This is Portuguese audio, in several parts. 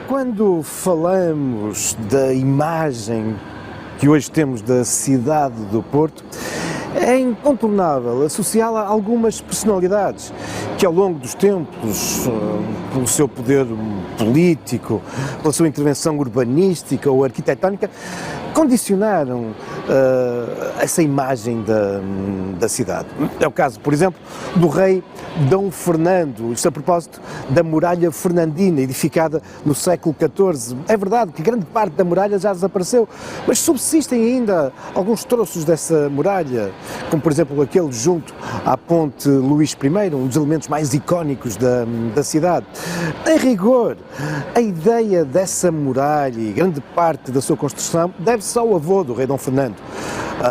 Quando falamos da imagem que hoje temos da cidade do Porto, é incontornável associá-la a algumas personalidades que ao longo dos tempos, pelo seu poder político, pela sua intervenção urbanística ou arquitetónica, condicionaram essa imagem da cidade. É o caso, por exemplo, do rei Dom Fernando, isto a propósito da muralha fernandina, edificada no século XIV. É verdade que grande parte da muralha já desapareceu, mas subsistem ainda alguns troços dessa muralha, como por exemplo aquele junto à ponte Luís I, um dos elementos mais icónicos da cidade. Em rigor, a ideia dessa muralha e grande parte da sua construção deve-se ao avô do rei Dom Fernando,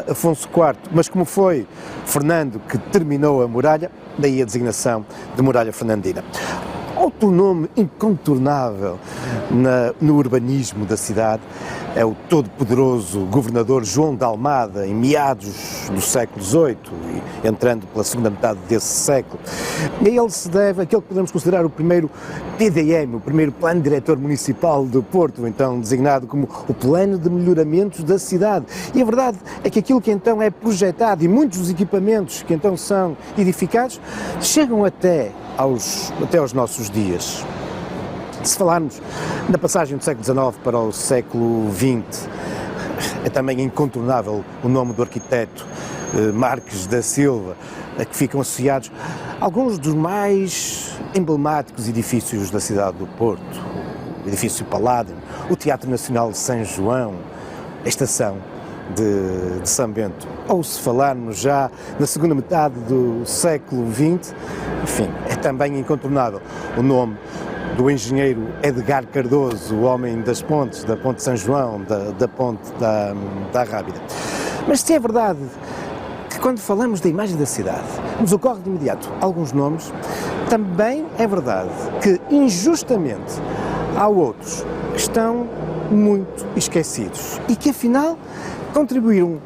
Afonso IV, mas como foi Fernando que terminou a muralha, daí a designação de muralha fernandina. Outro nome incontornável no urbanismo da cidade é o todo-poderoso governador João de Almada, em meados do século XVIII, e entrando pela segunda metade desse século. E a ele se deve aquele que podemos considerar o primeiro PDM, o primeiro Plano Diretor Municipal do Porto, então designado como o Plano de Melhoramentos da Cidade. E a verdade é que aquilo que então é projetado e muitos dos equipamentos que então são edificados chegam até aos nossos dias. Se falarmos na passagem do século XIX para o século XX, é também incontornável o nome do arquiteto Marques da Silva, a que ficam associados alguns dos mais emblemáticos edifícios da cidade do Porto: o edifício Paládio, o Teatro Nacional de São João, a Estação de São Bento. Ou se falarmos já na segunda metade do século XX, enfim, é também incontornável o nome do engenheiro Edgar Cardoso, o homem das pontes, da Ponte de São João, da Ponte da Rábida. Mas se é verdade que quando falamos da imagem da cidade nos ocorre de imediato alguns nomes, também é verdade que injustamente há outros que estão muito esquecidos e que afinal contribuíram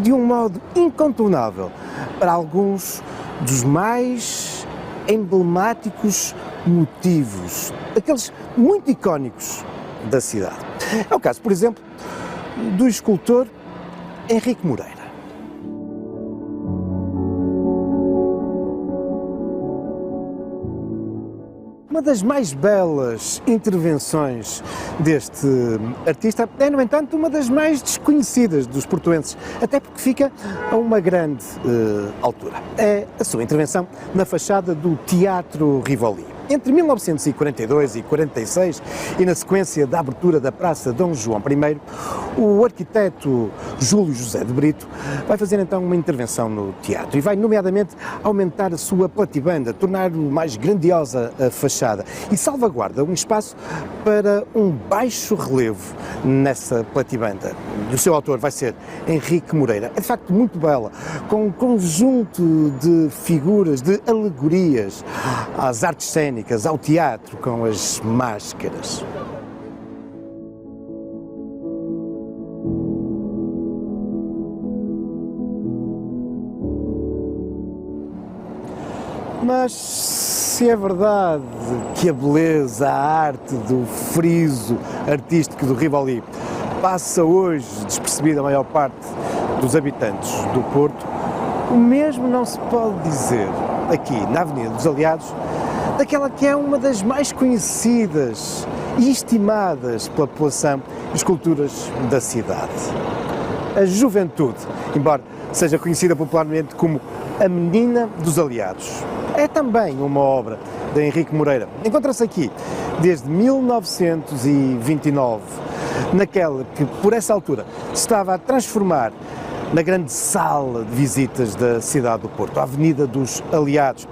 de um modo incontornável para alguns dos mais emblemáticos motivos, aqueles muito icónicos da cidade. É o caso, por exemplo, do escultor Henrique Moreira. Uma das mais belas intervenções deste artista é, no entanto, uma das mais desconhecidas dos portuenses, até porque fica a uma grande altura. É a sua intervenção na fachada do Teatro Rivoli. Entre 1942 e 46, e na sequência da abertura da Praça Dom João I, o arquiteto Júlio José de Brito vai fazer então uma intervenção no teatro e vai nomeadamente aumentar a sua platibanda, tornar mais grandiosa a fachada e salvaguarda um espaço para um baixo relevo nessa platibanda. E o seu autor vai ser Henrique Moreira. É de facto muito bela, com um conjunto de figuras, de alegorias às artes cênicas, ao teatro, com as máscaras. Mas se é verdade que a beleza, a arte do friso artístico do Rivoli passa hoje despercebida a maior parte dos habitantes do Porto, o mesmo não se pode dizer aqui na Avenida dos Aliados daquela que é uma das mais conhecidas e estimadas pela população esculturas da cidade. A Juventude, embora seja conhecida popularmente como a Menina dos Aliados, é também uma obra de Henrique Moreira. Encontra-se aqui desde 1929, naquela que por essa altura se estava a transformar na grande sala de visitas da cidade do Porto, a Avenida dos Aliados.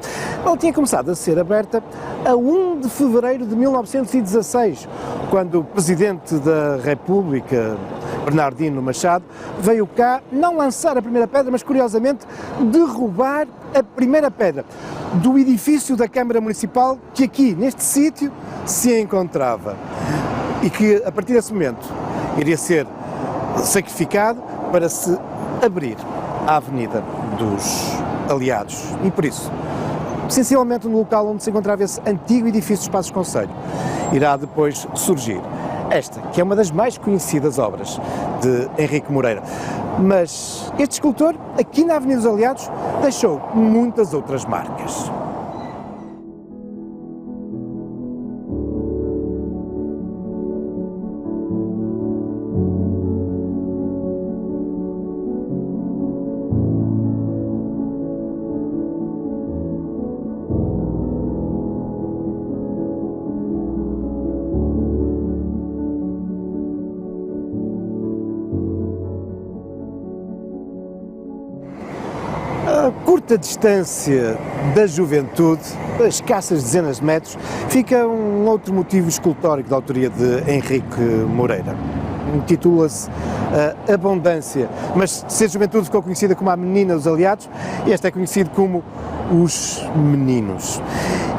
Ela tinha começado a ser aberta a 1 de fevereiro de 1916, quando o Presidente da República, Bernardino Machado, veio cá não lançar a primeira pedra, mas curiosamente derrubar a primeira pedra do edifício da Câmara Municipal que aqui, neste sítio, se encontrava. E que, a partir desse momento, iria ser sacrificado para se abrir a Avenida dos Aliados. E por isso, sensivelmente no local onde se encontrava esse antigo edifício dos Passos Conselho. Irá depois surgir esta, que é uma das mais conhecidas obras de Henrique Moreira. Mas este escultor, aqui na Avenida dos Aliados, deixou muitas outras marcas. A curta distância da juventude, a escassas dezenas de metros, fica um outro motivo escultórico da autoria de Henrique Moreira. Intitula-se Abundância, mas se a juventude ficou conhecida como a Menina dos Aliados, este é conhecido como Os Meninos.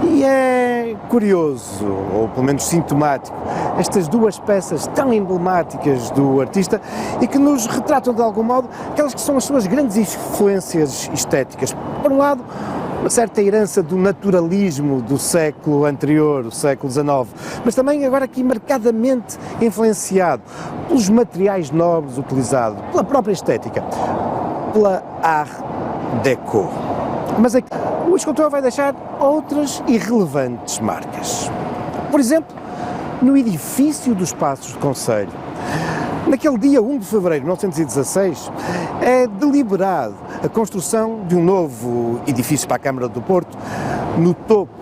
E é curioso, ou pelo menos sintomático, estas duas peças tão emblemáticas do artista e que nos retratam de algum modo aquelas que são as suas grandes influências estéticas. Por um lado, uma certa herança do naturalismo do século anterior, o século XIX, mas também agora aqui marcadamente influenciado pelos materiais nobres utilizados, pela própria estética, pela Art Deco. Mas aqui, o escultor vai deixar outras irrelevantes marcas. Por exemplo, no edifício dos Passos de Conselho. Naquele dia 1 de fevereiro de 1916, é deliberado a construção de um novo edifício para a Câmara do Porto, no topo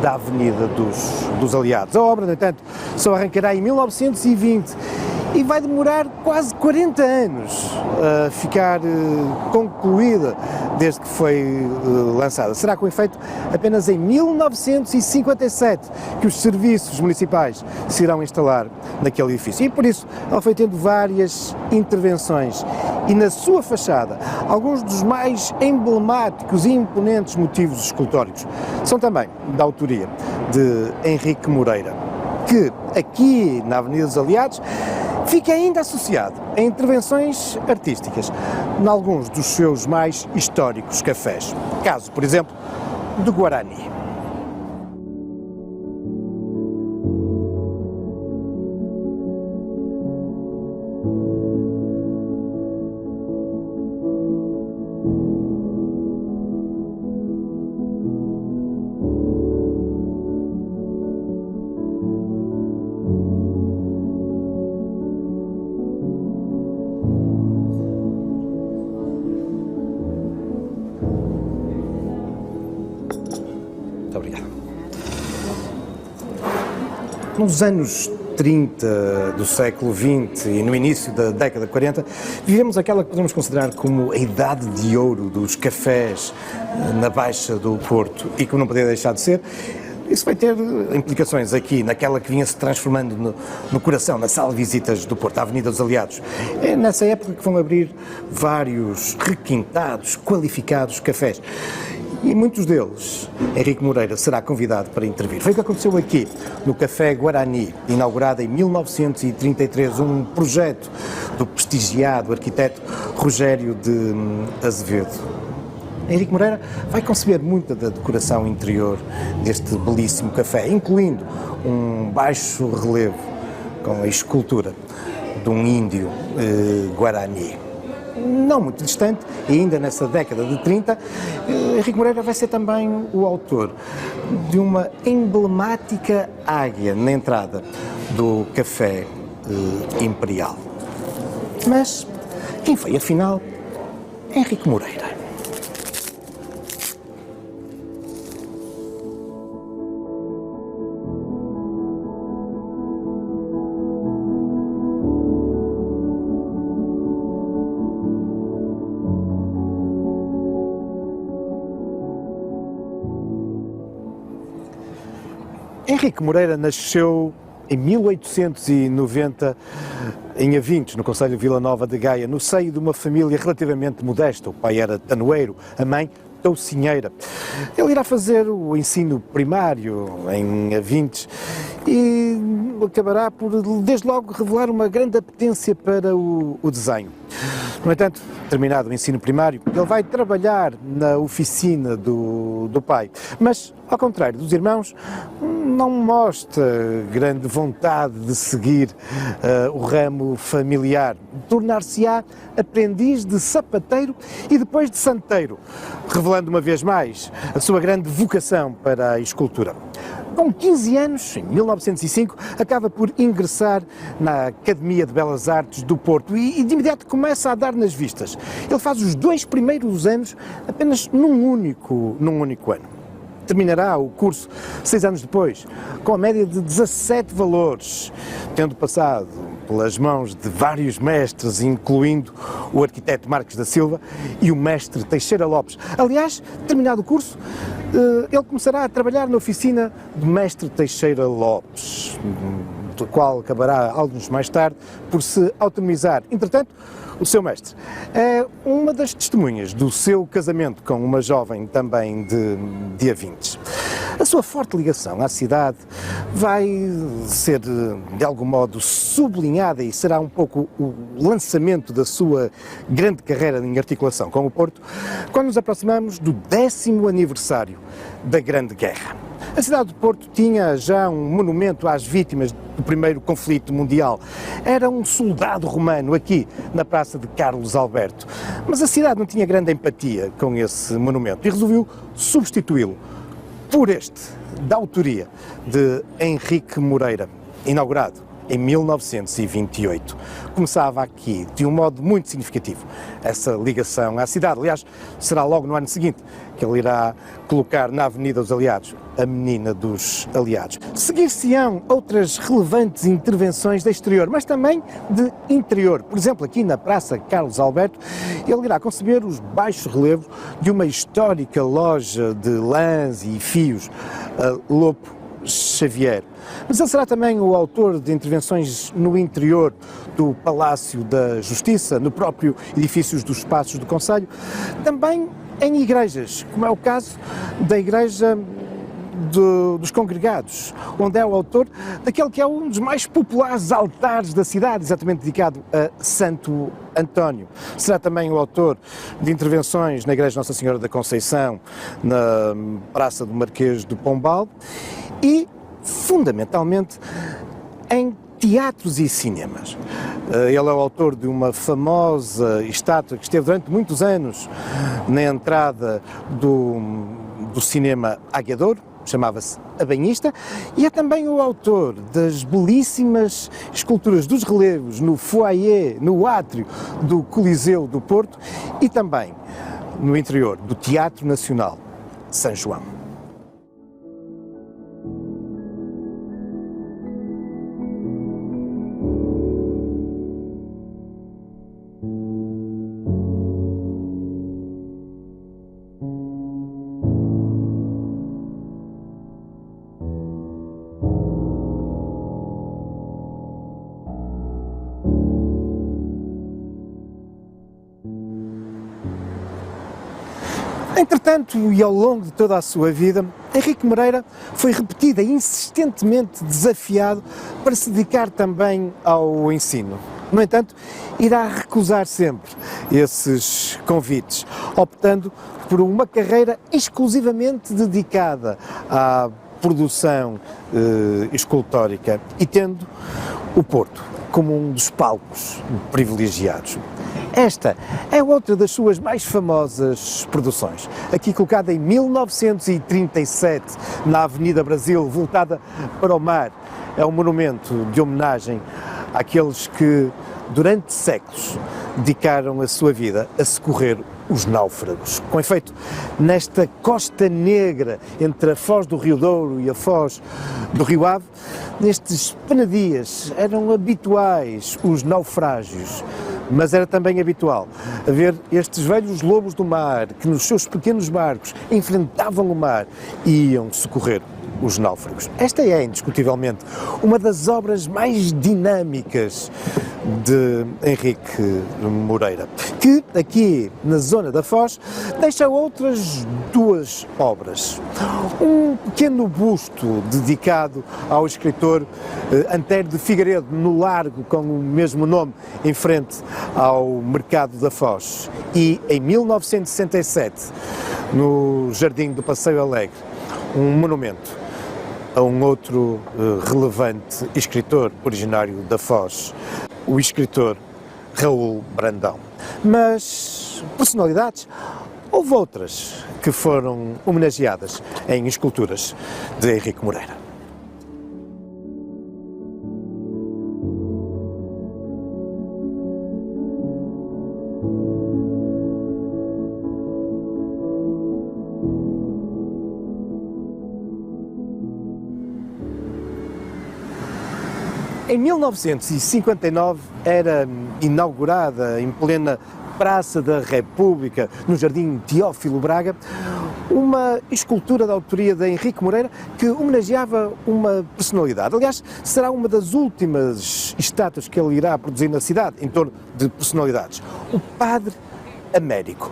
da Avenida dos Aliados. A obra, no entanto, só arrancará em 1920 e vai demorar quase 40 anos a ficar concluída desde que foi lançada. Será com efeito apenas em 1957 que os serviços municipais se irão instalar naquele edifício. E por isso ela foi tendo várias intervenções e na sua fachada alguns dos mais emblemáticos e imponentes motivos escultóricos são também da autoria de Henrique Moreira, que aqui na Avenida dos Aliados fica ainda associado a intervenções artísticas em alguns dos seus mais históricos cafés. Caso, por exemplo, do Guarani. Muito obrigado. Nos anos 30 do século XX e no início da década de 40, vivemos aquela que podemos considerar como a idade de ouro dos cafés na Baixa do Porto e que não podia deixar de ser. Isso vai ter implicações aqui, naquela que vinha se transformando no coração, na sala de visitas do Porto, a Avenida dos Aliados. É nessa época que vão abrir vários requintados, qualificados cafés. E muitos deles, Henrique Moreira será convidado para intervir. Foi o que aconteceu aqui, no Café Guarani, inaugurado em 1933, um projeto do prestigiado arquiteto Rogério de Azevedo. Henrique Moreira vai conceber muita da decoração interior deste belíssimo café, incluindo um baixo relevo com a escultura de um índio guarani. Não muito distante, e ainda nessa década de 30, Henrique Moreira vai ser também o autor de uma emblemática águia na entrada do Café Imperial. Mas quem foi, afinal, Henrique Moreira? Henrique Moreira nasceu em 1890 em Avintes, no concelho de Vila Nova de Gaia, no seio de uma família relativamente modesta. O pai era tanoeiro, a mãe toucinheira. Ele irá fazer o ensino primário em Avintes e acabará por, desde logo, revelar uma grande apetência para o desenho. No entanto, terminado o ensino primário, ele vai trabalhar na oficina do pai, mas, ao contrário dos irmãos, não mostra grande vontade de seguir o ramo familiar. Tornar-se-á aprendiz de sapateiro e depois de santeiro, revelando uma vez mais a sua grande vocação para a escultura. Com 15 anos, em 1905, acaba por ingressar na Academia de Belas Artes do Porto e de imediato começa a dar nas vistas. Ele faz os 2 primeiros anos apenas num único ano. Terminará o curso 6 anos depois, com a média de 17 valores, tendo passado pelas mãos de vários mestres, incluindo o arquiteto Marques da Silva e o mestre Teixeira Lopes. Aliás, terminado o curso, ele começará a trabalhar na oficina do mestre Teixeira Lopes, do qual acabará, alguns mais tarde, por se autonomizar. Entretanto, o seu mestre é uma das testemunhas do seu casamento com uma jovem também de Avintes. A sua forte ligação à cidade vai ser, de algum modo, sublinhada e será um pouco o lançamento da sua grande carreira em articulação com o Porto, quando nos aproximamos do 10º aniversário da Grande Guerra. A cidade de Porto tinha já um monumento às vítimas do primeiro conflito mundial. Era um soldado romano aqui na Praça de Carlos Alberto. Mas a cidade não tinha grande empatia com esse monumento e resolveu substituí-lo por este, da autoria de Henrique Moreira, inaugurado em 1928. Começava aqui, de um modo muito significativo, essa ligação à cidade. Aliás, será logo no ano seguinte que ele irá colocar na Avenida dos Aliados a Menina dos Aliados. Seguir-se-ão outras relevantes intervenções de exterior, mas também de interior. Por exemplo, aqui na Praça Carlos Alberto, ele irá conceber os baixos relevos de uma histórica loja de lãs e fios, Lopo Xavier. Mas ele será também o autor de intervenções no interior do Palácio da Justiça, no próprio edifício dos Passos do Conselho, também em igrejas, como é o caso da Igreja dos Congregados, onde é o autor daquele que é um dos mais populares altares da cidade, exatamente dedicado a Santo António. Será também o autor de intervenções na Igreja Nossa Senhora da Conceição, na Praça do Marquês do Pombal e, fundamentalmente, em teatros e cinemas. Ele é o autor de uma famosa estátua que esteve durante muitos anos na entrada do cinema Águia de Ouro, chamava-se A Banhista, e é também o autor das belíssimas esculturas dos relevos no foyer, no átrio do Coliseu do Porto e também no interior do Teatro Nacional de São João. Entretanto, e ao longo de toda a sua vida, Henrique Moreira foi repetida e insistentemente desafiado para se dedicar também ao ensino. No entanto, irá recusar sempre esses convites, optando por uma carreira exclusivamente dedicada à produção escultórica e tendo o Porto como um dos palcos privilegiados. Esta é outra das suas mais famosas produções, aqui colocada em 1937, na Avenida Brasil, voltada para o mar. É um monumento de homenagem àqueles que, durante séculos, dedicaram a sua vida a socorrer os náufragos. Com efeito, nesta costa negra entre a foz do Rio Douro e a foz do Rio Ave, nestes penadias eram habituais os naufrágios, mas era também habitual haver estes velhos lobos do mar que nos seus pequenos barcos enfrentavam o mar e iam socorrer os náufragos. Esta é, indiscutivelmente, uma das obras mais dinâmicas de Henrique Moreira, que aqui na zona da Foz deixa outras duas obras. Um pequeno busto dedicado ao escritor Antério de Figueiredo, no largo com o mesmo nome, em frente ao Mercado da Foz. E em 1967, no Jardim do Passeio Alegre, um monumento a um outro relevante escritor originário da Foz, o escritor Raul Brandão. Mas personalidades, houve outras que foram homenageadas em esculturas de Henrique Moreira. Em 1959 era inaugurada em plena Praça da República, no Jardim Teófilo Braga, uma escultura da autoria de Henrique Moreira que homenageava uma personalidade. Aliás, será uma das últimas estátuas que ele irá produzir na cidade, em torno de personalidades. O Padre Américo,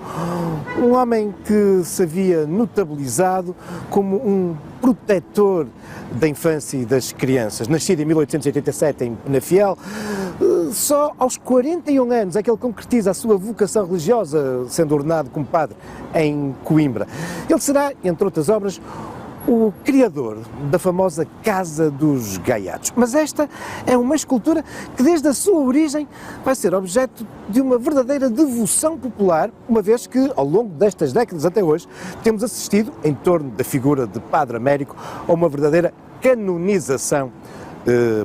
um homem que se havia notabilizado como um protetor da infância e das crianças. Nascido em 1887 em Penafiel, só aos 41 anos é que ele concretiza a sua vocação religiosa, sendo ordenado como padre em Coimbra. Ele será, entre outras obras, o criador da famosa Casa dos Gaiatos. Mas esta é uma escultura que desde a sua origem vai ser objeto de uma verdadeira devoção popular, uma vez que ao longo destas décadas até hoje temos assistido, em torno da figura de Padre Américo, a uma verdadeira canonização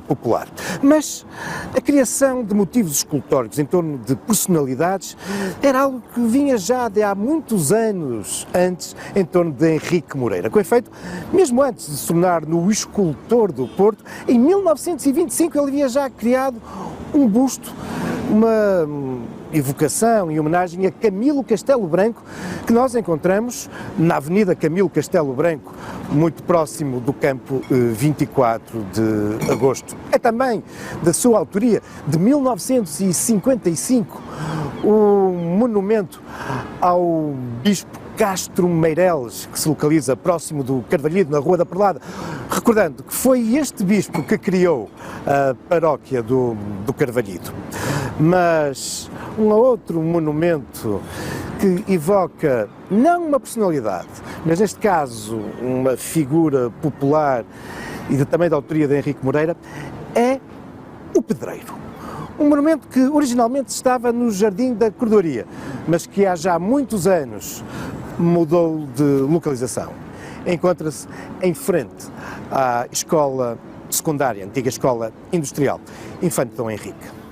popular. Mas a criação de motivos escultóricos em torno de personalidades era algo que vinha já de há muitos anos antes em torno de Henrique Moreira. Com efeito, mesmo antes de se tornar no escultor do Porto, em 1925 ele havia já criado um busto, uma evocação e homenagem a Camilo Castelo Branco, que nós encontramos na Avenida Camilo Castelo Branco, muito próximo do campo 24 de Agosto. É também da sua autoria, de 1955, o monumento ao Bispo Castro Meireles, que se localiza próximo do Carvalhido, na Rua da Perlada, recordando que foi este bispo que criou a paróquia do Carvalhido. Mas um outro monumento que evoca não uma personalidade, mas neste caso uma figura popular e também da autoria de Henrique Moreira, é o Pedreiro. Um monumento que originalmente estava no Jardim da Cordoaria, mas que há já muitos anos mudou de localização. Encontra-se em frente à escola secundária, antiga escola industrial, Infante Dom Henrique.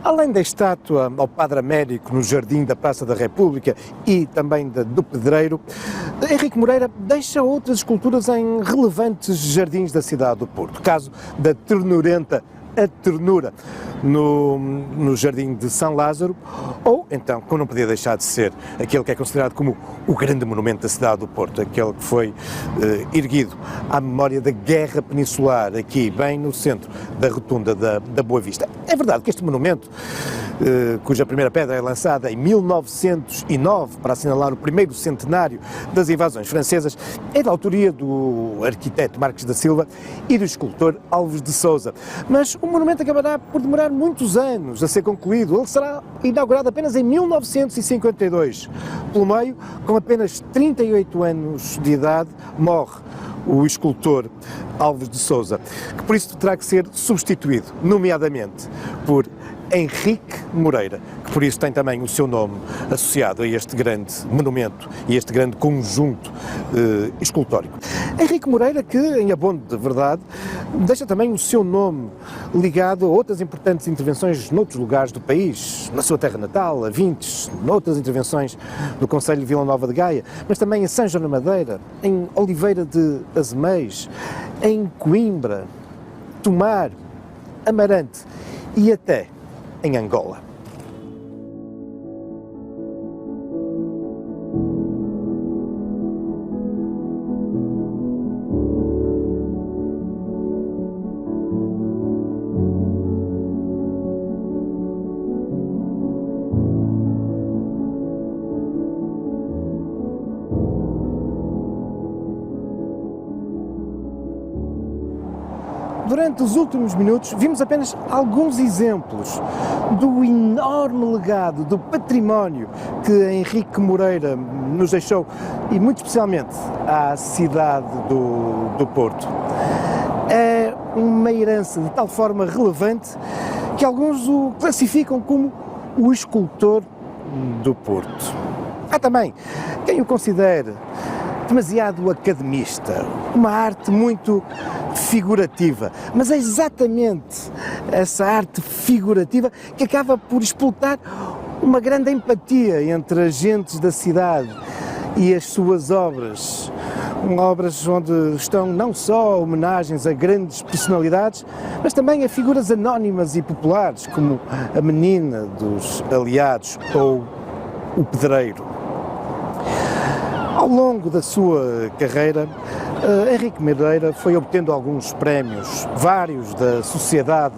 Além da estátua ao Padre Américo no Jardim da Praça da República e também do Pedreiro, Henrique Moreira deixa outras esculturas em relevantes jardins da cidade do Porto. Caso da Ternurenta A Ternura, no Jardim de São Lázaro, ou então, como não podia deixar de ser, aquele que é considerado como o grande monumento da cidade do Porto, aquele que foi erguido à memória da Guerra Peninsular, aqui bem no centro da rotunda da Boa Vista. É verdade que este monumento, cuja primeira pedra é lançada em 1909 para assinalar o primeiro centenário das invasões francesas, é da autoria do arquiteto Marques da Silva e do escultor Alves de Sousa. Mas o monumento acabará por demorar muitos anos a ser concluído. Ele será inaugurado apenas em 1952. Pelo meio, com apenas 38 anos de idade, morre o escultor Alves de Sousa, que por isso terá que ser substituído, nomeadamente por Henrique Moreira, que por isso tem também o seu nome associado a este grande monumento e este grande conjunto escultórico. Henrique Moreira, que, em abono de verdade, deixa também o seu nome ligado a outras importantes intervenções noutros lugares do país, na sua terra natal, a Vintes, noutras intervenções no Concelho de Vila Nova de Gaia, mas também em São João da Madeira, em Oliveira de Azeméis, em Coimbra, Tomar, Amarante e até em Angola. Durante os últimos minutos vimos apenas alguns exemplos do enorme legado, do património que Henrique Moreira nos deixou e muito especialmente à cidade do Porto. É uma herança de tal forma relevante que alguns o classificam como o escultor do Porto. Há também quem o considere demasiado academista, uma arte muito figurativa, mas é exatamente essa arte figurativa que acaba por explotar uma grande empatia entre agentes da cidade e as suas obras. Obras onde estão não só homenagens a grandes personalidades, mas também a figuras anónimas e populares, como a Menina dos Aliados ou o Pedreiro. Ao longo da sua carreira, Henrique Moreira foi obtendo alguns prémios, vários da Sociedade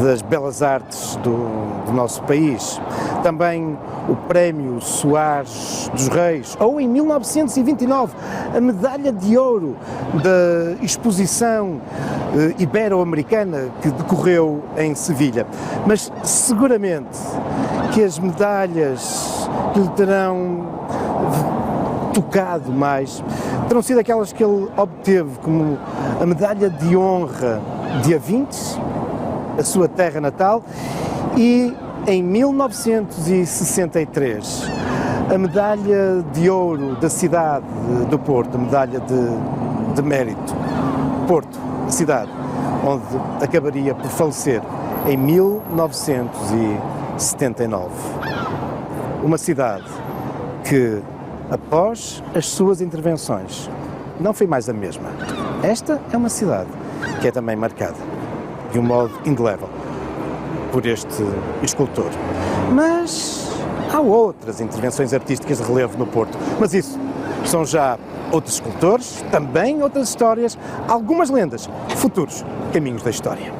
das Belas Artes do nosso país. Também o Prémio Soares dos Reis, ou em 1929, a Medalha de Ouro da Exposição Ibero-Americana que decorreu em Sevilha. Mas seguramente que as medalhas que lhe terão tocado mais terão sido aquelas que ele obteve, como a Medalha de Honra de Avintes, a sua terra natal, e em 1963 a Medalha de Ouro da cidade do Porto, a Medalha de Mérito, Porto, cidade onde acabaria por falecer em 1979. Uma cidade que, após as suas intervenções, não foi mais a mesma. Esta é uma cidade que é também marcada, de um modo indelével, por este escultor. Mas há outras intervenções artísticas de relevo no Porto, mas isso são já outros escultores, também outras histórias, algumas lendas, futuros caminhos da história.